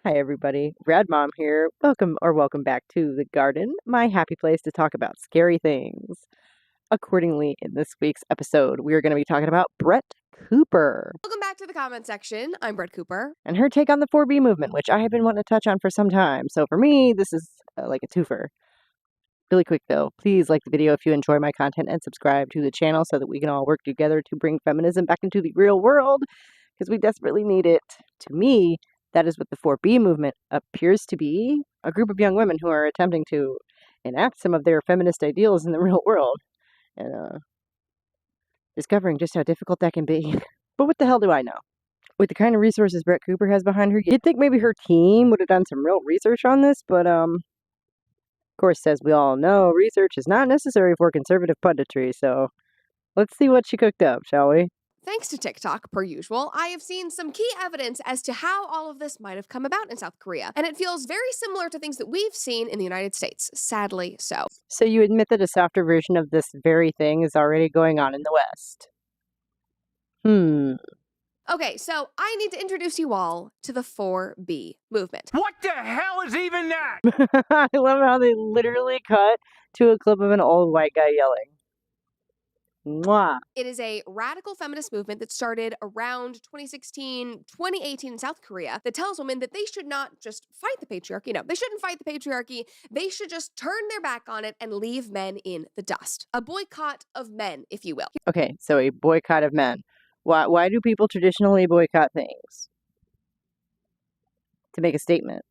Hi everybody, Rad Mom here. Welcome back to the garden, my happy place to talk about scary things. Accordingly, in this week's episode, we are going to be talking about Brett Cooper. Welcome back to the comment section. I'm Brett Cooper. And her take on the 4B movement, which I have been wanting to touch on for some time. So for me, this is like a twofer. Really quick though, please like the video if you enjoy my content and subscribe to the channel so that we can all work together to bring feminism back into the real world, because we desperately need it. To me, that is what the 4B movement appears to be, a group of young women who are attempting to enact some of their feminist ideals in the real world, and discovering just how difficult that can be. But what the hell do I know? With the kind of resources Brett Cooper has behind her, you'd think maybe her team would have done some real research on this, but of course, as we all know, research is not necessary for conservative punditry, so let's see what she cooked up, shall we? Thanks to TikTok, per usual, I have seen some key evidence as to how all of this might have come about in South Korea, and it feels very similar to things that we've seen in the United States, sadly so. So you admit that a softer version of this very thing is already going on in the West? Okay, so I need to introduce you all to the 4B movement. What the hell is even that? I love how they literally cut to a clip of an old white guy yelling. Mwah. It is a radical feminist movement that started around 2016, 2018 in South Korea that tells women that they should not just fight the patriarchy. No, they shouldn't fight the patriarchy. They should just turn their back on it and leave men in the dust. A boycott of men, if you will. Okay, so a boycott of men. Why do people traditionally boycott things? To make a statement,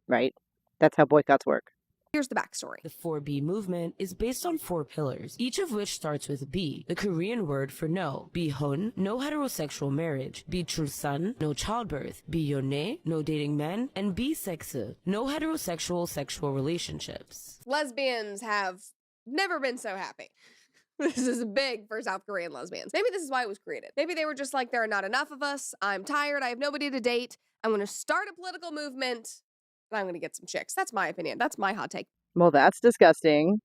right? That's how boycotts work. Here's the backstory. The 4B movement is based on 4 pillars, each of which starts with B, the Korean word for no. Bihon, no heterosexual marriage. Bichulsan, no childbirth. Biyone, no dating men. And Biseksu, no heterosexual sexual relationships. Lesbians have never been so happy. This is big for South Korean lesbians. Maybe this is why it was created. Maybe they were just like, there are not enough of us. I'm tired. I have nobody to date. I'm going to start a political movement. And I'm going to get some chicks. That's my opinion. That's my hot take. Well, that's disgusting.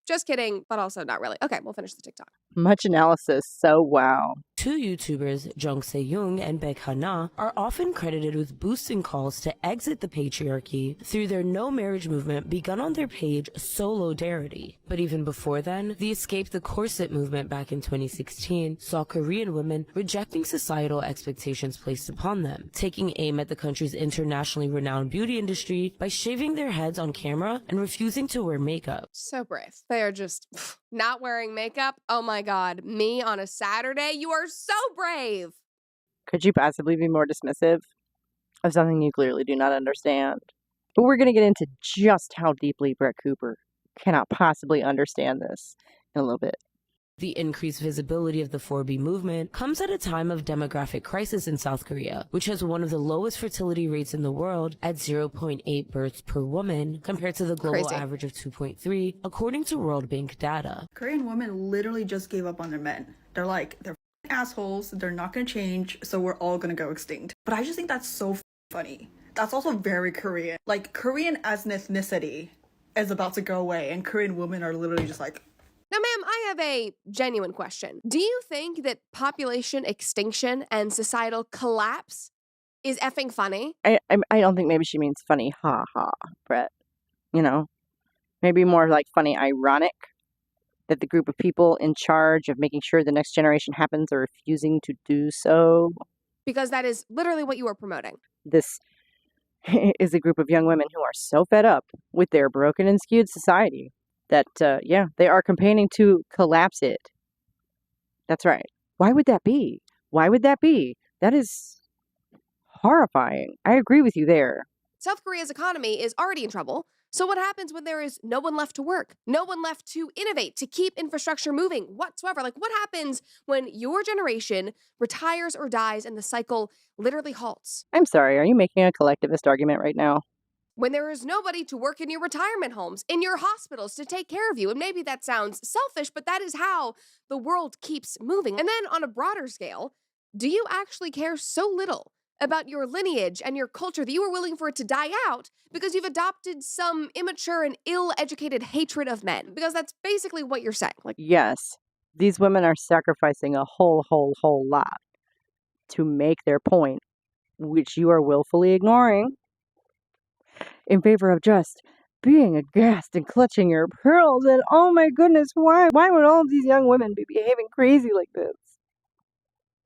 Just kidding, but also not really. Okay, we'll finish the TikTok. Much analysis, so wow. 2 YouTubers, Jung Se-young and Baek Ha-na, are often credited with boosting calls to exit the patriarchy through their no marriage movement begun on their page Solidarity. But even before then, the Escape the Corset movement back in 2016 saw Korean women rejecting societal expectations placed upon them, taking aim at the country's internationally renowned beauty industry by shaving their heads on camera and refusing to wear makeup. So brave. They are just not wearing makeup. Oh my God, me on a Saturday? You are so brave. Could you possibly be more dismissive of something you clearly do not understand? But we're going to get into just how deeply Brett Cooper cannot possibly understand this in a little bit. The increased visibility of the 4B movement comes at a time of demographic crisis in South Korea, which has one of the lowest fertility rates in the world at 0.8 births per woman compared to the global average of 2.3, according to World Bank data. Korean women literally just gave up on their men. They're like, they're assholes, they're not gonna change, so we're all gonna go extinct. But I just think that's so funny. That's also very Korean. Like, Korean as an ethnicity is about to go away, and Korean women are literally just like... Now, ma'am, I have a genuine question. Do you think that population extinction and societal collapse is effing funny? I don't think maybe she means funny, ha ha, Brett. You know, maybe more like funny, ironic, that the group of people in charge of making sure the next generation happens are refusing to do so. Because that is literally what you are promoting. This is a group of young women who are so fed up with their broken and skewed society that, yeah, they are campaigning to collapse it. That's right. Why would that be? Why would that be? That is horrifying. I agree with you there. South Korea's economy is already in trouble. So what happens when there is no one left to work? No one left to innovate, to keep infrastructure moving whatsoever? Like, what happens when your generation retires or dies and the cycle literally halts? I'm sorry, are you making a collectivist argument right now? When there is nobody to work in your retirement homes, in your hospitals to take care of you. And maybe that sounds selfish, but that is how the world keeps moving. And then on a broader scale, do you actually care so little about your lineage and your culture that you are willing for it to die out because you've adopted some immature and ill-educated hatred of men? Because that's basically what you're saying. Like, yes, these women are sacrificing a whole lot to make their point which you are willfully ignoring, in favor of just being aghast and clutching your pearls. And oh my goodness, why? Why would all of these young women be behaving crazy like this?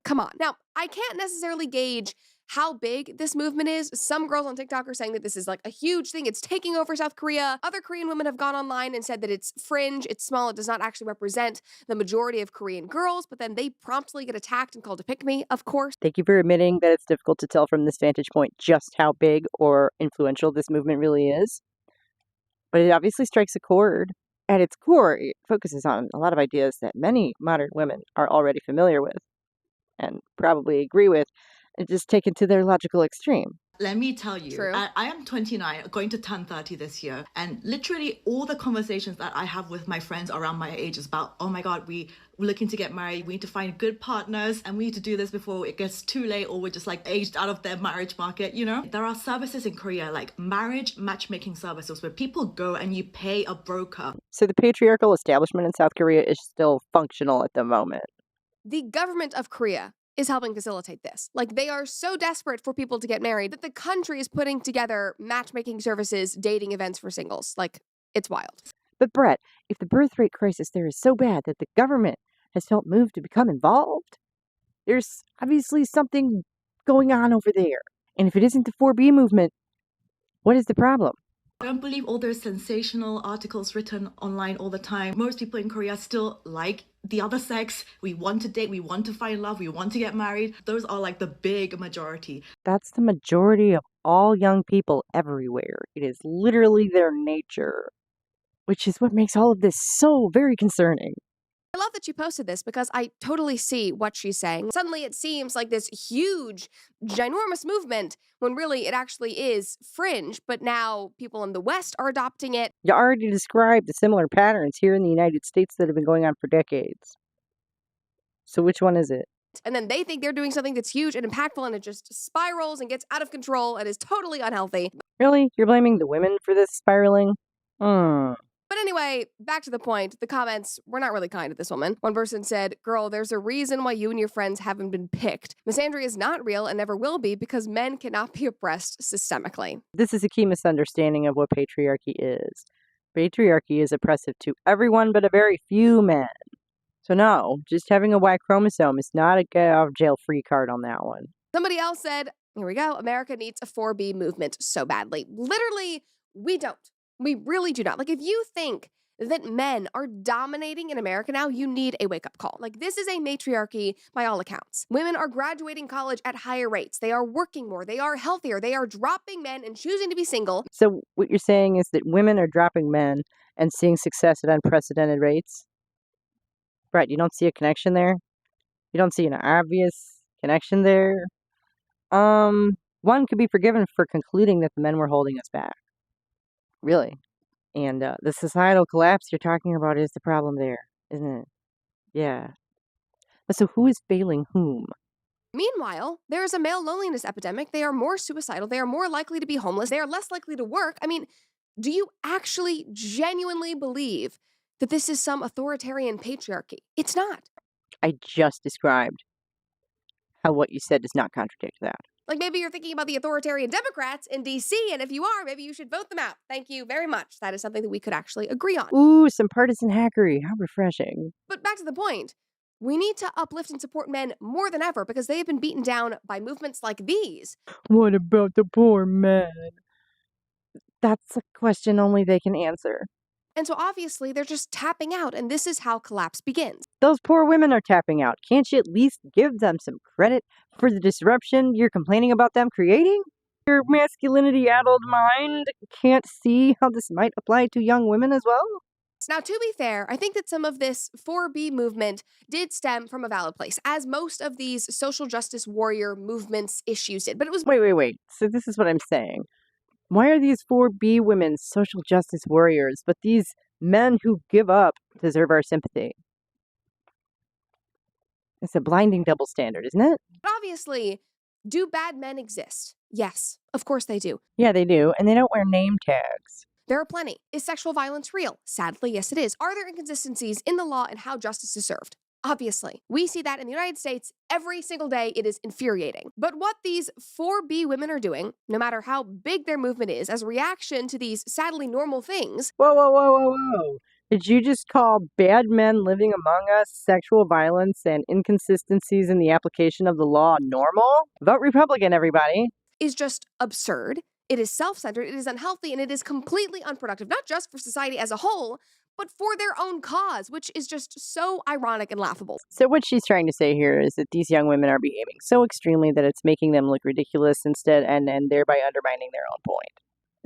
Come on. Now, I can't necessarily gauge how big this movement is. Some girls on TikTok are saying that this is like a huge thing. It's taking over South Korea. Other Korean women have gone online and said that it's fringe, it's small, it does not actually represent the majority of Korean girls, but then they promptly get attacked and called a pick-me, of course. Thank you for admitting that it's difficult to tell from this vantage point just how big or influential this movement really is. But it obviously strikes a chord. At its core, it focuses on a lot of ideas that many modern women are already familiar with and probably agree with, and just taken to their logical extreme. Let me tell you, True. I am 29, going to turn 30 this year. And literally all the conversations that I have with my friends around my age is about, oh my God, we're looking to get married. We need to find good partners and we need to do this before it gets too late or we're just like aged out of their marriage market, you know? There are services in Korea like marriage matchmaking services where people go and you pay a broker. So the patriarchal establishment in South Korea is still functional at the moment. The government of Korea is helping facilitate this. Like, they are so desperate for people to get married that the country is putting together matchmaking services, dating events for singles. Like, it's wild. But Brett, if the birth rate crisis there is so bad that the government has felt moved to become involved, there's obviously something going on over there. And if it isn't the 4B movement, what is the problem? I don't believe all those sensational articles written online all the time. Most people in Korea still like the other sex. We want to date, we want to find love, we want to get married. Those are like the big majority. That's the majority of all young people everywhere. It is literally their nature, which is what makes all of this so very concerning. I love that you posted this because I totally see what she's saying. Suddenly it seems like this huge, ginormous movement when really it actually is fringe, but now people in the West are adopting it. You already described the similar patterns here in the United States that have been going on for decades. So which one is it? And then they think they're doing something that's huge and impactful, and it just spirals and gets out of control and is totally unhealthy. Really? You're blaming the women for this spiraling? But anyway, back to the point, the comments were not really kind to this woman. One person said, "Girl, there's a reason why you and your friends haven't been picked. Misandry is not real and never will be because men cannot be oppressed systemically." This is a key misunderstanding of what patriarchy is. Patriarchy is oppressive to everyone but a very few men. So no, just having a Y chromosome is not a get-out-of-jail-free card on that one. Somebody else said, here we go, America needs a 4B movement so badly. Literally, we don't. We really do not. Like, if you think that men are dominating in America now, you need a wake-up call. Like, this is a matriarchy by all accounts. Women are graduating college at higher rates. They are working more. They are healthier. They are dropping men and choosing to be single. So what you're saying is that women are dropping men and seeing success at unprecedented rates? Brett, you don't see a connection there? You don't see an obvious connection there? One could be forgiven for concluding that the men were holding us back. Really. And the societal collapse you're talking about is the problem there, isn't it? Yeah. But so who is failing whom? Meanwhile, there is a male loneliness epidemic. They are more suicidal. They are more likely to be homeless. They are less likely to work. I mean, do you actually genuinely believe that this is some authoritarian patriarchy? It's not. I just described how what you said does not contradict that. Like, maybe you're thinking about the authoritarian Democrats in DC, and if you are, maybe you should vote them out. Thank you very much. That is something that we could actually agree on. Ooh, some partisan hackery. How refreshing. But back to the point. We need to uplift and support men more than ever because they have been beaten down by movements like these. What about the poor men? That's a question only they can answer. And so obviously they're just tapping out, and this is how collapse begins. Those poor women are tapping out. Can't you at least give them some credit for the disruption you're complaining about them creating? Your masculinity-addled mind can't see how this might apply to young women as well? Now, to be fair, I think that some of this 4B movement did stem from a valid place, as most of these social justice warrior movements issues did. But it was... Wait. So this is what I'm saying. Why are these 4B women social justice warriors, but these men who give up deserve our sympathy? It's a blinding double standard, isn't it? Obviously, do bad men exist? Yes, of course they do. Yeah, they do, and they don't wear name tags. There are plenty. Is sexual violence real? Sadly, yes, it is. Are there inconsistencies in the law and how justice is served? Obviously, we see that in the United States every single day. It is infuriating. But what these 4B women are doing, no matter how big their movement is, as a reaction to these sadly normal things. Whoa, whoa, whoa, whoa, whoa. Did you just call bad men living among us, sexual violence, and inconsistencies in the application of the law normal? Vote Republican, everybody. Is just absurd. It is self-centered, it is unhealthy, and it is completely unproductive, not just for society as a whole, but for their own cause, which is just so ironic and laughable. So what she's trying to say here is that these young women are behaving so extremely that it's making them look ridiculous instead, and thereby undermining their own point.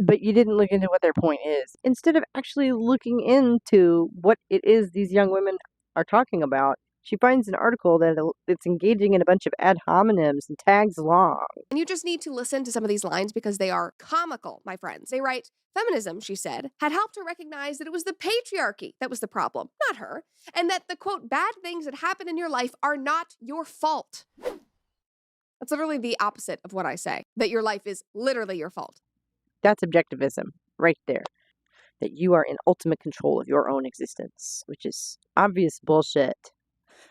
But you didn't look into what their point is. Instead of actually looking into what it is these young women are talking about, she finds an article that's engaging in a bunch of ad hominems and tags along. And you just need to listen to some of these lines because they are comical, my friends. They write, feminism, she said, had helped her recognize that it was the patriarchy that was the problem, not her, and that the, quote, bad things that happen in your life are not your fault. That's literally the opposite of what I say, that your life is literally your fault. That's objectivism, right there. That you are in ultimate control of your own existence, which is obvious bullshit.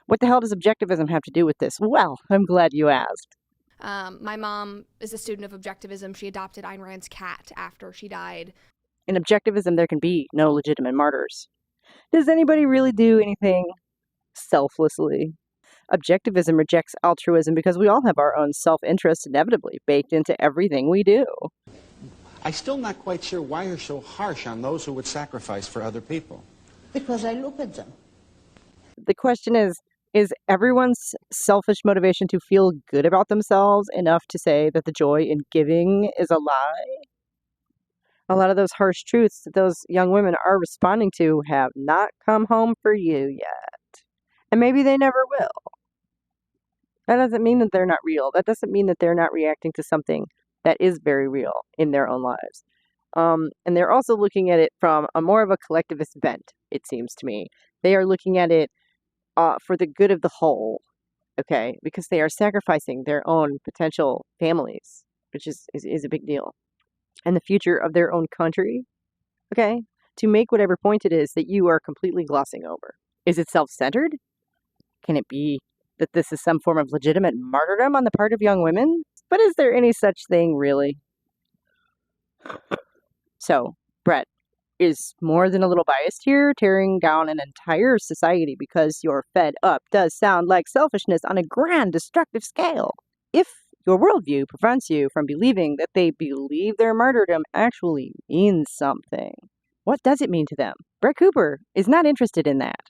What the hell does objectivism have to do with this? Well, I'm glad you asked. My mom is a student of objectivism. She adopted Ayn Rand's cat after she died. In objectivism, there can be no legitimate martyrs. Does anybody really do anything selflessly? Objectivism rejects altruism because we all have our own self-interest inevitably baked into everything we do. I'm still not quite sure why you're so harsh on those who would sacrifice for other people. Because I look at them. The question is everyone's selfish motivation to feel good about themselves enough to say that the joy in giving is a lie? A lot of those harsh truths that those young women are responding to have not come home for you yet. And maybe they never will. That doesn't mean that they're not real. That doesn't mean that they're not reacting to something that is very real in their own lives. And they're also looking at it from a more of a collectivist bent, it seems to me. They are looking at it for the good of the whole, okay? Because they are sacrificing their own potential families, which is a big deal. And the future of their own country, okay? To make whatever point it is that you are completely glossing over. Is it self-centered? Can it be that this is some form of legitimate martyrdom on the part of young women? But is there any such thing, really? So, Brett is more than a little biased here, tearing down an entire society because you're fed up does sound like selfishness on a grand, destructive scale. If your worldview prevents you from believing that they believe their martyrdom actually means something, what does it mean to them? Brett Cooper is not interested in that.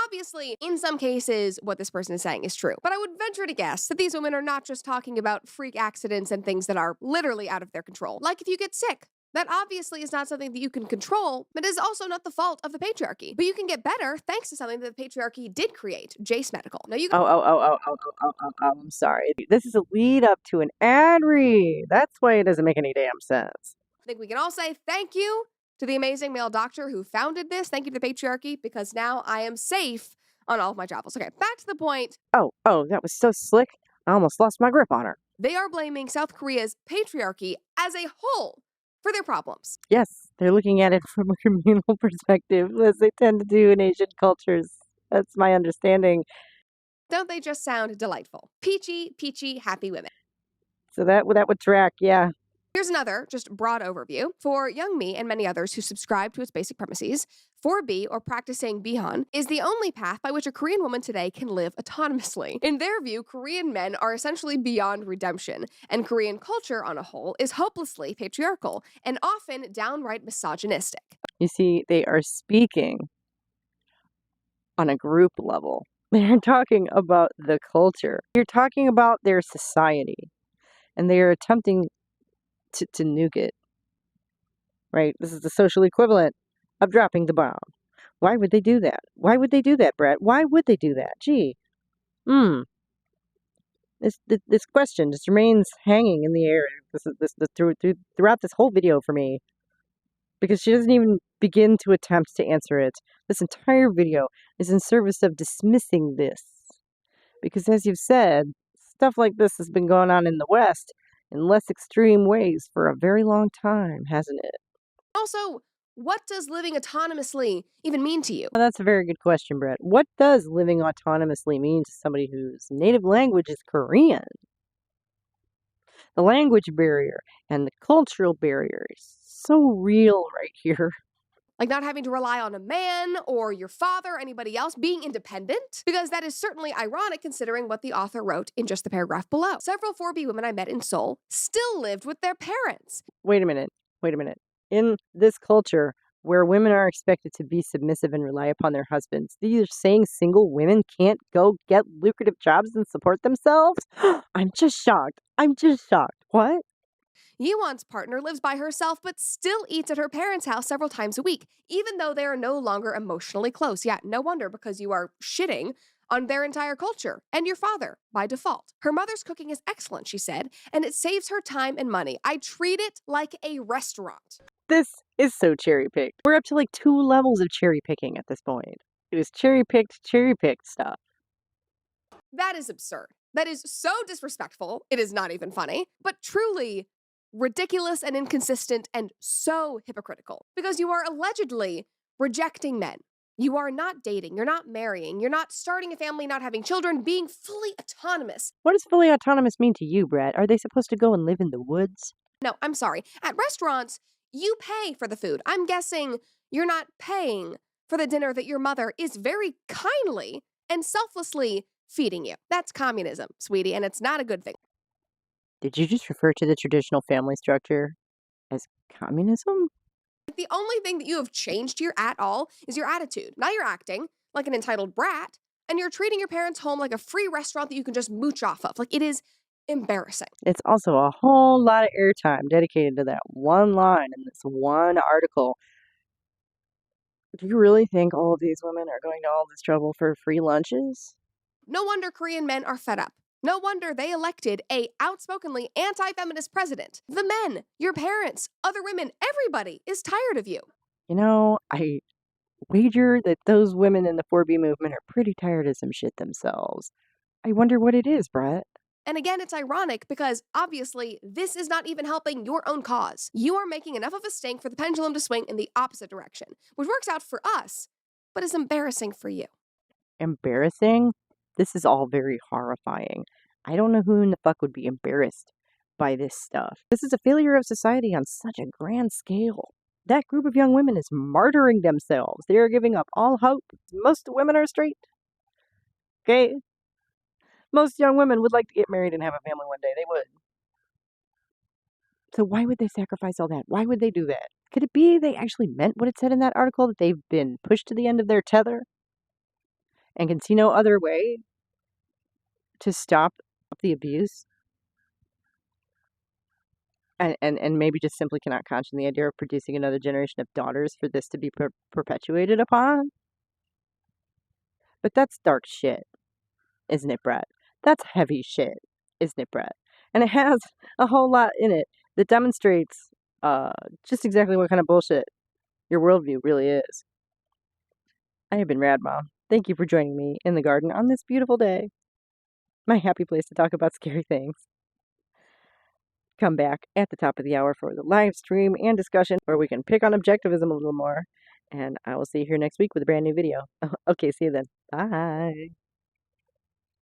Obviously, in some cases, what this person is saying is true. But I would venture to guess that these women are not just talking about freak accidents and things that are literally out of their control. Like if you get sick. That obviously is not something that you can control, but is also not the fault of the patriarchy. But you can get better thanks to something that the patriarchy did create, Jace Medical. Now you I'm sorry. This is a lead up to an ad read. That's why it doesn't make any damn sense. I think we can all say thank you to the amazing male doctor who founded this. Thank you to the patriarchy, because now I am safe on all of my travels. Okay, back to the point. Oh, that was so slick. I almost lost my grip on her. They are blaming South Korea's patriarchy as a whole for their problems. Yes, they're looking at it from a communal perspective, as they tend to do in Asian cultures. That's my understanding. Don't they just sound delightful? Peachy, peachy, happy women. So that would track, yeah. Here's another, just broad overview. For young me and many others who subscribe to its basic premises, 4B, or practicing Bihon, is the only path by which a Korean woman today can live autonomously. In their view, Korean men are essentially beyond redemption, and Korean culture on a whole is hopelessly patriarchal and often downright misogynistic. You see, they are speaking on a group level. They're talking about the culture. You're talking about their society, and they are attempting to nuke it, right? This is the social equivalent of dropping the bomb. Why would they do that? Why would they do that, Brett? Why would they do that? Gee, this question just remains hanging in the air. Throughout this whole video for me, because she doesn't even begin to attempt to answer it. This entire video is in service of dismissing this, because as you've said, stuff like this has been going on in the West in less extreme ways for a very long time, hasn't it? Also, What does living autonomously even mean to you? Well, that's a very good question, Brett. What does living autonomously mean to somebody whose native language is Korean? The language barrier and the cultural barrier is so real right here. Like not having to rely on a man or your father or anybody else, being independent? Because that is certainly ironic considering what the author wrote in just the paragraph below. Several 4B women I met in Seoul still lived with their parents. Wait a minute. In this culture where women are expected to be submissive and rely upon their husbands, these are saying single women can't go get lucrative jobs and support themselves? I'm just shocked. What? Yuan's partner lives by herself but still eats at her parents' house several times a week, even though they are no longer emotionally close. Yeah, no wonder, because you are shitting on their entire culture and your father by default. Her mother's cooking is excellent, she said, and it saves her time and money. I treat it like a restaurant. This is so cherry-picked. We're up to like 2 levels of cherry-picking at this point. It is cherry-picked stuff. That is absurd. That is so disrespectful. It is not even funny, but truly ridiculous and inconsistent and so hypocritical, because you are allegedly rejecting men. You are not dating, you're not marrying, you're not starting a family, not having children, being fully autonomous. What does fully autonomous mean to you, Brett? Are they supposed to go and live in the woods? No, I'm sorry. At restaurants, you pay for the food. I'm guessing you're not paying for the dinner that your mother is very kindly and selflessly feeding you. That's communism, sweetie, and it's not a good thing. Did you just refer to the traditional family structure as communism? The only thing that you have changed here at all is your attitude. Now you're acting like an entitled brat, and you're treating your parents' home like a free restaurant that you can just mooch off of. Like, it is embarrassing. It's also a whole lot of airtime dedicated to that one line in this one article. Do you really think all of these women are going to all this trouble for free lunches? No wonder Korean men are fed up. No wonder they elected a outspokenly anti-feminist president. The men, your parents, other women, everybody is tired of you. You know, I wager that those women in the 4B movement are pretty tired of some shit themselves. I wonder what it is, Brett. And again, it's ironic because obviously this is not even helping your own cause. You are making enough of a stink for the pendulum to swing in the opposite direction, which works out for us, but is embarrassing for you. Embarrassing? This is all very horrifying. I don't know who in the fuck would be embarrassed by this stuff. This is a failure of society on such a grand scale. That group of young women is martyring themselves. They are giving up all hope. Most women are straight. Okay? Most young women would like to get married and have a family one day. They would. So why would they sacrifice all that? Why would they do that? Could it be they actually meant what it said in that article, that they've been pushed to the end of their tether and can see no other way to stop the abuse? And maybe just simply cannot conscience the idea of producing another generation of daughters for this to be perpetuated upon? But that's dark shit, isn't it, Brett? That's heavy shit, isn't it, Brett? And it has a whole lot in it that demonstrates just exactly what kind of bullshit your worldview really is. I have been Rad Mom. Thank you for joining me in the garden on this beautiful day. My happy place to talk about scary things. Come back at the top of the hour for the live stream and discussion where we can pick on objectivism a little more. And I will see you here next week with a brand new video. Okay, see you then. Bye.